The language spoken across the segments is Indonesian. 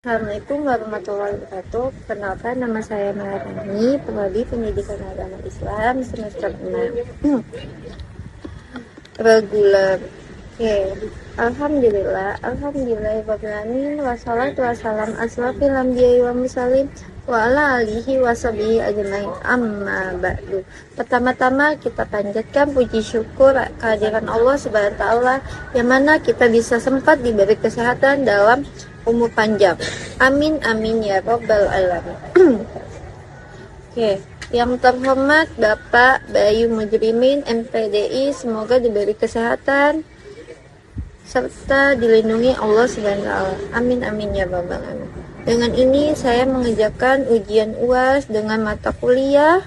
Assalamualaikum warahmatullahi wabarakatuh. Perkenalkan, nama saya Maharani, Prodi Pendidikan Agama Islam semester 6. Reguler. Oke. Alhamdulillahirabbil wassalatu wassalam asrofil anbiya'i wa mursalin wa ala alihi washabihi ajmain, amma ba'du. Pertama-tama kita panjatkan puji syukur kehadiran Allah Subhanahu wa taala yang mana kita bisa sempat diberi kesehatan dalam umur panjang. Amin amin ya rabbal alamin. Oke, yang terhormat Bapak Bayu Mujrimin MPDI, semoga diberi kesehatan serta dilindungi Allah Subhanahu wa taala. Amin amin ya rabbal alamin. Dengan ini saya mengerjakan ujian UAS dengan mata kuliah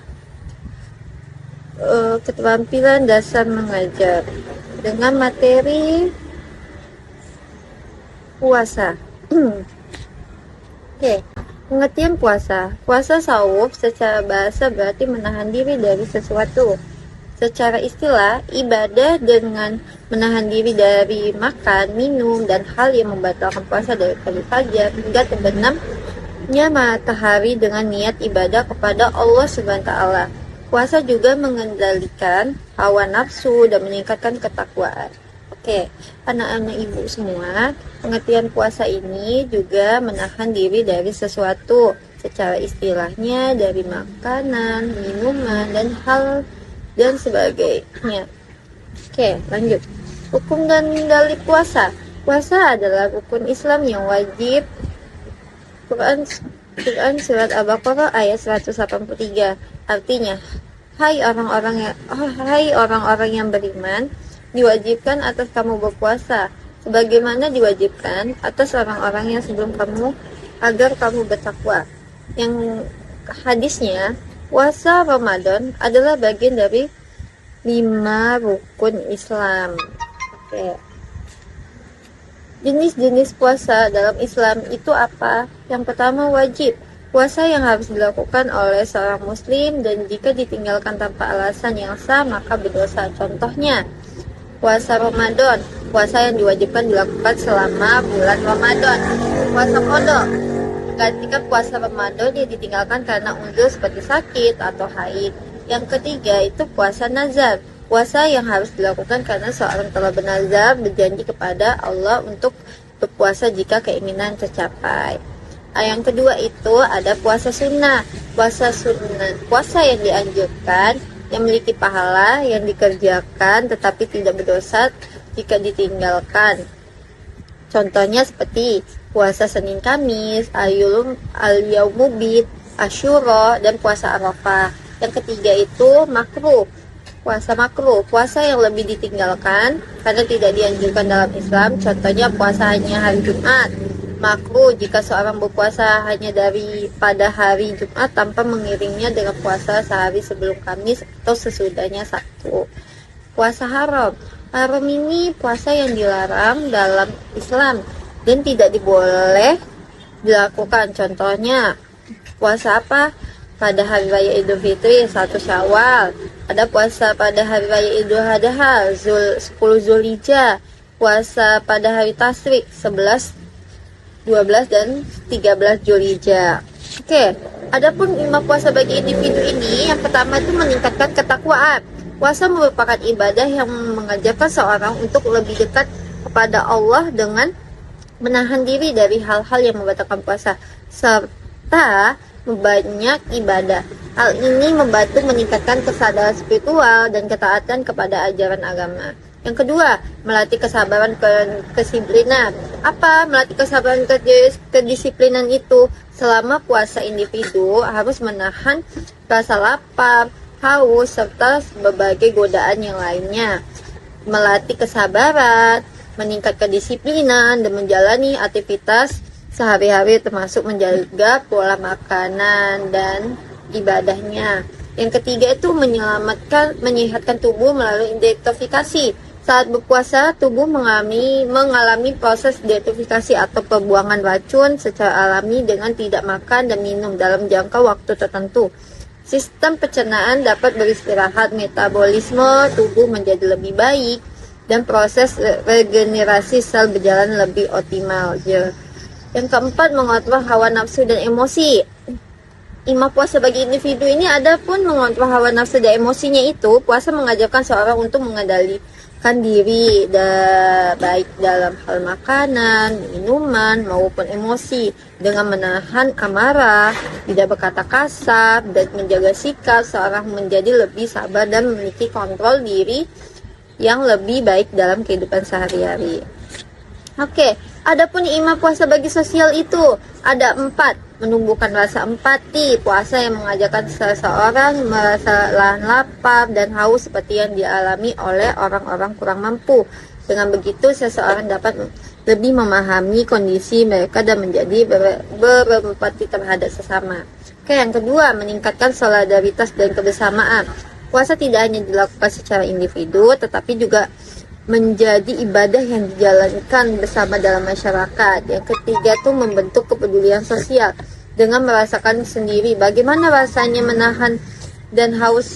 keterampilan dasar mengajar dengan materi puasa. Oke, pengertian puasa. Puasa saum secara bahasa berarti menahan diri dari sesuatu. Secara istilah, ibadah dengan menahan diri dari makan, minum, dan hal yang membatalkan puasa dari pagi fajar hingga terbenamnya matahari dengan niat ibadah kepada Allah Subhanahu wa taala. Puasa juga mengendalikan hawa nafsu dan meningkatkan ketakwaan. Oke, anak-anak ibu semua, pengertian puasa ini juga menahan diri dari sesuatu. Secara istilahnya dari makanan, minuman, dan hal dan sebagainya. Oke, lanjut. Hukum dan dalil puasa. Puasa adalah rukun Islam yang wajib. Quran surat Al-Baqarah ayat 183. Artinya, hai orang-orang yang beriman, diwajibkan atas kamu berpuasa sebagaimana diwajibkan atas orang-orang yang sebelum kamu agar kamu bertakwa. Yang hadisnya, puasa Ramadan adalah bagian dari 5 rukun Islam. Oke. Jenis-jenis puasa dalam Islam itu apa? Yang pertama, wajib. Puasa yang harus dilakukan oleh seorang muslim dan jika ditinggalkan tanpa alasan yang sah maka berdosa. Contohnya, puasa Ramadan, puasa yang diwajibkan dilakukan selama bulan Ramadan. Puasa qada, menggantikan puasa Ramadan yang ditinggalkan karena uzur seperti sakit atau haid. Yang ketiga itu puasa nazar, puasa yang harus dilakukan karena seorang telah bernazar berjanji kepada Allah untuk berpuasa jika keinginan tercapai. Yang kedua itu ada puasa sunnah, puasa yang dianjurkan, yang memiliki pahala yang dikerjakan tetapi tidak berdosa jika ditinggalkan. Contohnya seperti puasa Senin Kamis, Al-Yaumubid, Asyura, dan puasa Arafah. Yang ketiga itu makruh, puasa yang lebih ditinggalkan karena tidak dianjurkan dalam Islam. Contohnya puasa hanya hari Jumat. Makruh jika seorang berpuasa hanya pada hari Jumat tanpa mengiringnya dengan puasa sehari sebelum Kamis atau sesudahnya Sabtu. Puasa haram. Haram ini puasa yang dilarang dalam Islam dan tidak diboleh dilakukan. Contohnya, puasa apa? Pada hari raya Idul Fitri 1 Syawal. Ada puasa pada hari raya Idul Adha 10 Zulhijjah. Puasa pada hari Tasyrik 11, 12 dan 13 Zulhijjah. Oke, adapun 5 puasa bagi individu ini, yang pertama itu meningkatkan ketakwaan. Puasa merupakan ibadah yang mengajarkan seorang untuk lebih dekat kepada Allah dengan menahan diri dari hal-hal yang membatalkan puasa serta membanyak ibadah. Hal ini membantu meningkatkan kesadaran spiritual dan ketaatan kepada ajaran agama. Yang kedua, melatih kesabaran kedisiplinan. Apa melatih kesabaran kedisiplinan itu? Selama puasa individu harus menahan rasa lapar, haus, serta berbagai godaan yang lainnya. Melatih kesabaran, meningkatkan kedisiplinan, dan menjalani aktivitas sehari-hari termasuk menjaga pola makanan dan ibadahnya. Yang ketiga itu menyehatkan tubuh melalui detoksifikasi. Saat berpuasa, tubuh mengalami proses detoksifikasi atau pembuangan racun secara alami dengan tidak makan dan minum dalam jangka waktu tertentu. Sistem pencernaan dapat beristirahat, metabolisme tubuh menjadi lebih baik, dan proses regenerasi sel berjalan lebih optimal. Yang keempat, mengontrol hawa nafsu dan emosi. Hikmah puasa bagi individu ini ada pun mengontrol hawa nafsu dan emosinya itu, puasa mengajarkan seorang untuk mengendalikan diri, baik dalam hal makanan, minuman, maupun emosi, dengan menahan amarah, tidak berkata kasar, dan menjaga sikap seorang menjadi lebih sabar dan memiliki kontrol diri yang lebih baik dalam kehidupan sehari-hari. Oke, adapun hikmah puasa bagi sosial itu ada 4. Menumbuhkan rasa empati, puasa yang mengajarkan seseorang merasa lapar dan haus seperti yang dialami oleh orang-orang kurang mampu. Dengan begitu, seseorang dapat lebih memahami kondisi mereka dan menjadi berempati terhadap sesama. Oke, yang kedua, meningkatkan solidaritas dan kebersamaan. Puasa tidak hanya dilakukan secara individu, tetapi juga menjadi ibadah yang dijalankan bersama dalam masyarakat. Yang ketiga tuh membentuk kepedulian sosial dengan merasakan sendiri bagaimana rasanya menahan dan haus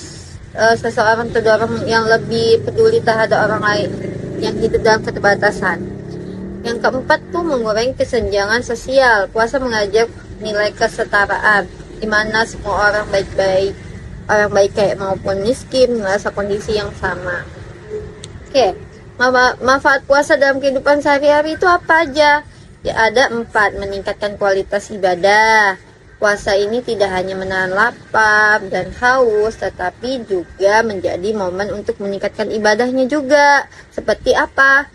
seseorang terdorong yang lebih peduli terhadap orang lain yang hidup dalam keterbatasan. Yang keempat tuh mengurangi kesenjangan sosial. Puasa mengajak nilai kesetaraan di mana semua orang baik-baik, orang baik kayak maupun miskin merasa kondisi yang sama. Oke. Manfaat puasa dalam kehidupan sehari-hari itu apa aja? Ya ada 4, meningkatkan kualitas ibadah. Puasa ini tidak hanya menahan lapar dan haus, tetapi juga menjadi momen untuk meningkatkan ibadahnya juga. Seperti apa?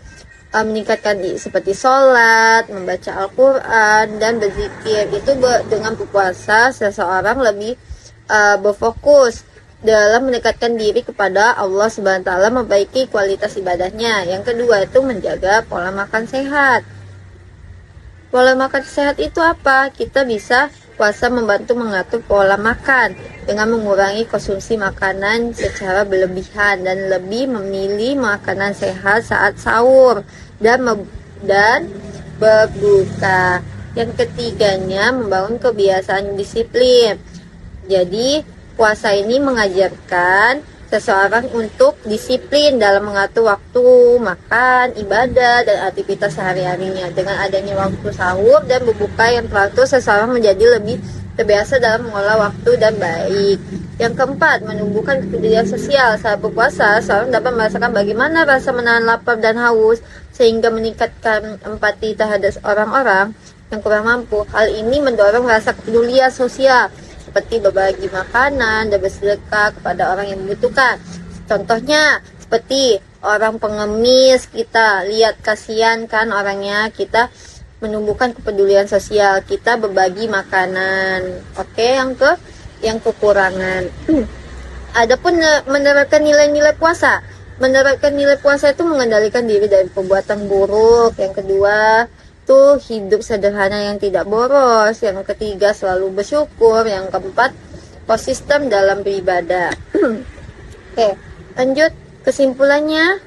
Meningkatkan seperti sholat, membaca Al-Quran, dan berzikir. Itu dengan berpuasa seseorang lebih berfokus dalam mendekatkan diri kepada Allah Subhanahu wa taala, memperbaiki kualitas ibadahnya. Yang kedua itu menjaga pola makan sehat. Pola makan sehat itu apa? Kita bisa puasa membantu mengatur pola makan dengan mengurangi konsumsi makanan secara berlebihan dan lebih memilih makanan sehat saat sahur dan berbuka. Yang ketiganya membangun kebiasaan disiplin. Jadi puasa ini mengajarkan seseorang untuk disiplin dalam mengatur waktu makan, ibadah, dan aktivitas sehari-harinya. Dengan adanya waktu sahur dan berbuka yang teratur, seseorang menjadi lebih terbiasa dalam mengolah waktu dan baik. Yang keempat, menumbuhkan kepedulian sosial. Saat berpuasa, seorang dapat merasakan bagaimana rasa menahan lapar dan haus, sehingga meningkatkan empati terhadap orang-orang yang kurang mampu. Hal ini mendorong rasa kepedulian sosial, seperti berbagi makanan dan bersedekah kepada orang yang membutuhkan. Contohnya seperti orang pengemis, kita lihat kasihan kan orangnya, kita menumbuhkan kepedulian sosial, kita berbagi makanan. Oke, yang kekurangan. Adapun menerapkan nilai-nilai puasa. Menerapkan nilai puasa itu mengendalikan diri dari perbuatan buruk. Yang kedua, itu hidup sederhana yang tidak boros. Yang ketiga, selalu bersyukur. Yang keempat, konsisten dalam beribadah. Oke, lanjut kesimpulannya.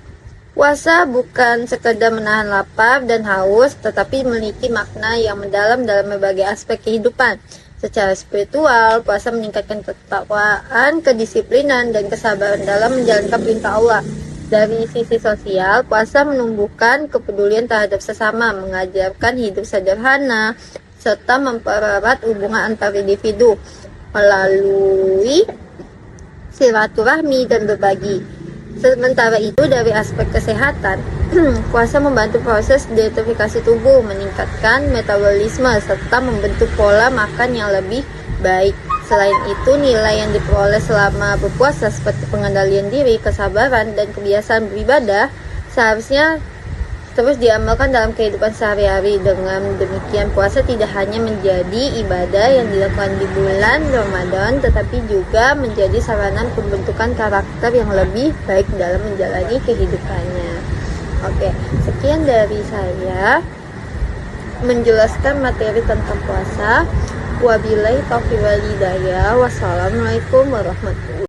Puasa bukan sekedar menahan lapar dan haus, tetapi memiliki makna yang mendalam dalam berbagai aspek kehidupan. Secara spiritual, puasa meningkatkan ketakwaan, kedisiplinan, dan kesabaran dalam menjalankan perintah Allah. Dari sisi sosial, puasa menumbuhkan kepedulian terhadap sesama, mengajarkan hidup sederhana, serta mempererat hubungan antar individu melalui silaturahmi dan berbagi. Sementara itu, dari aspek kesehatan, puasa membantu proses detoksifikasi tubuh, meningkatkan metabolisme, serta membentuk pola makan yang lebih baik. Selain itu, nilai yang diperoleh selama berpuasa seperti pengendalian diri, kesabaran, dan kebiasaan beribadah seharusnya terus diamalkan dalam kehidupan sehari-hari. Dengan demikian, puasa tidak hanya menjadi ibadah yang dilakukan di bulan Ramadan, tetapi juga menjadi sarana pembentukan karakter yang lebih baik dalam menjalani kehidupannya. Oke, sekian dari saya menjelaskan materi tentang puasa. Wabillahi taufiq wal hidayah. Wassalamualaikum warahmatullahi wabarakatuh.